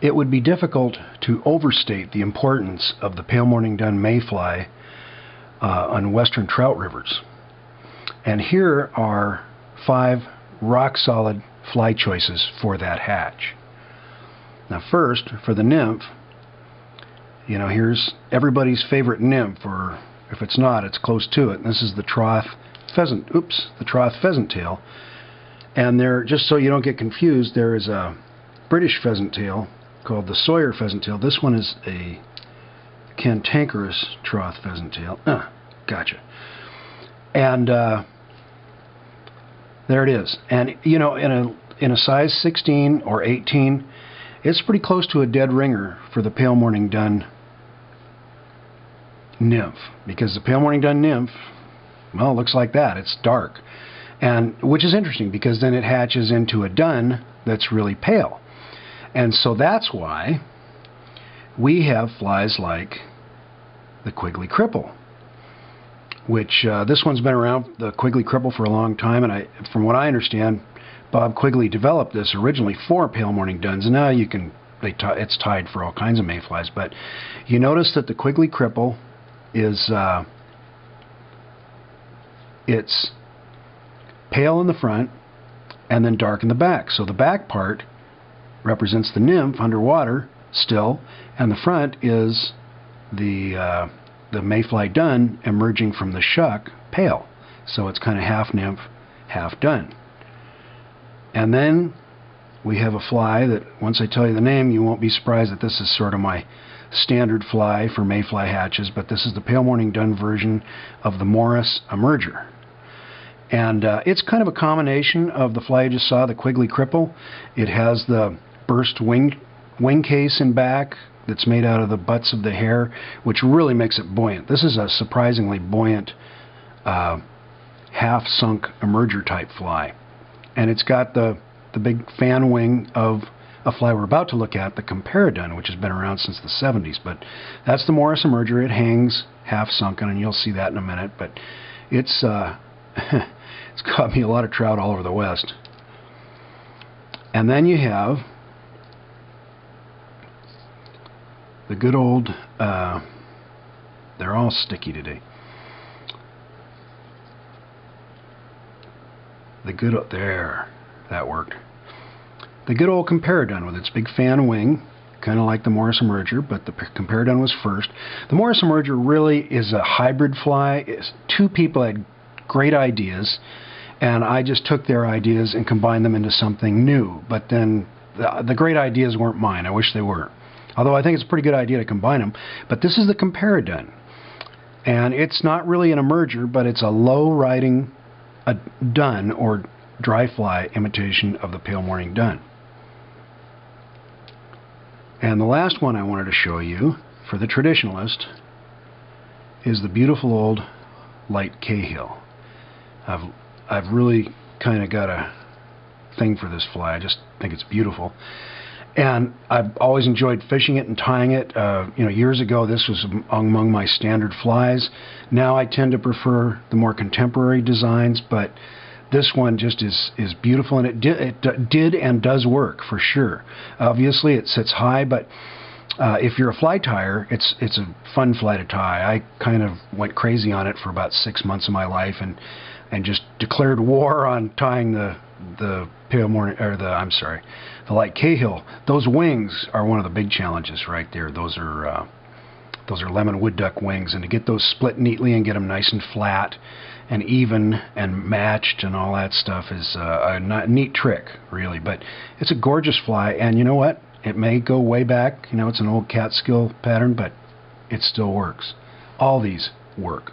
it would be difficult to overstate the importance of the pale morning dun mayfly on western trout rivers. And here are 5 rock-solid fly choices for that hatch. Now first, for the nymph, you know, here's everybody's favorite nymph, or if it's not, it's close to it. And this is the troth pheasant, the troth pheasant tail. And there, just so you don't get confused, there is a British pheasant tail called the Sawyer pheasant tail. This one is a cantankerous troth pheasant tail. Gotcha. And there it is. And you know, in a size 16 or 18, it's pretty close to a dead ringer for the pale morning dun nymph, because the pale morning dun nymph, well, it looks like that. It's dark, and which is interesting because then it hatches into a dun that's really pale. And so that's why we have flies like the Quigley Cripple, which this one's been around, the Quigley Cripple, for a long time, and from what I understand, Bob Quigley developed this originally for pale morning duns, and now you can, it's tied for all kinds of mayflies. But you notice that the Quigley Cripple is it's pale in the front and then dark in the back. So the back part represents the nymph underwater still, and the front is the mayfly dun emerging from the shuck, pale. So it's kind of half nymph, half dun. And then we have a fly that, once I tell you the name, you won't be surprised that this is sort of my standard fly for mayfly hatches, but this is the pale morning dun version of the Morris emerger. And it's kind of a combination of the fly you just saw, the Quigley Cripple. It has the burst wing case in back that's made out of the butts of the hair, which really makes it buoyant. This is a surprisingly buoyant half-sunk emerger type fly. And it's got the big fan wing of a fly we're about to look at, the Comparadun, which has been around since the 70s. But that's the Morris emerger. It hangs half sunken, and you'll see that in a minute. But it's it's caught me a lot of trout all over the West. And then you have the good old, they're all sticky today. The good, there, that worked. The good old Comparadun with its big fan wing, kind of like the Morris emerger, but the Comparadun was first. The Morris emerger really is a hybrid fly. Two people had great ideas, and I just took their ideas and combined them into something new. But then the great ideas weren't mine. I wish they were. Although I think it's a pretty good idea to combine them. But this is the Comparadun, and it's not really an emerger, but it's a low-riding dun or dry fly imitation of the pale morning dun. And the last one I wanted to show you for the traditionalist is the beautiful old light Cahill. I've really kind of got a thing for this fly. I just think it's beautiful. And I've always enjoyed fishing it and tying it. You know, years ago this was among my standard flies. Now I tend to prefer the more contemporary designs, but this one just is beautiful, and it did and does work for sure. Obviously it sits high, but if you're a fly tyer, it's a fun fly to tie. I kind of went crazy on it for about 6 months of my life, and just declared war on tying the pale morning, or the light Cahill. Those wings are one of the big challenges right there. Those are lemon wood duck wings, and to get those split neatly and get them nice and flat and even and matched and all that stuff is a neat trick, really. But it's a gorgeous fly, and you know what? It may go way back. You know, it's an old Catskill pattern, but it still works. All these work.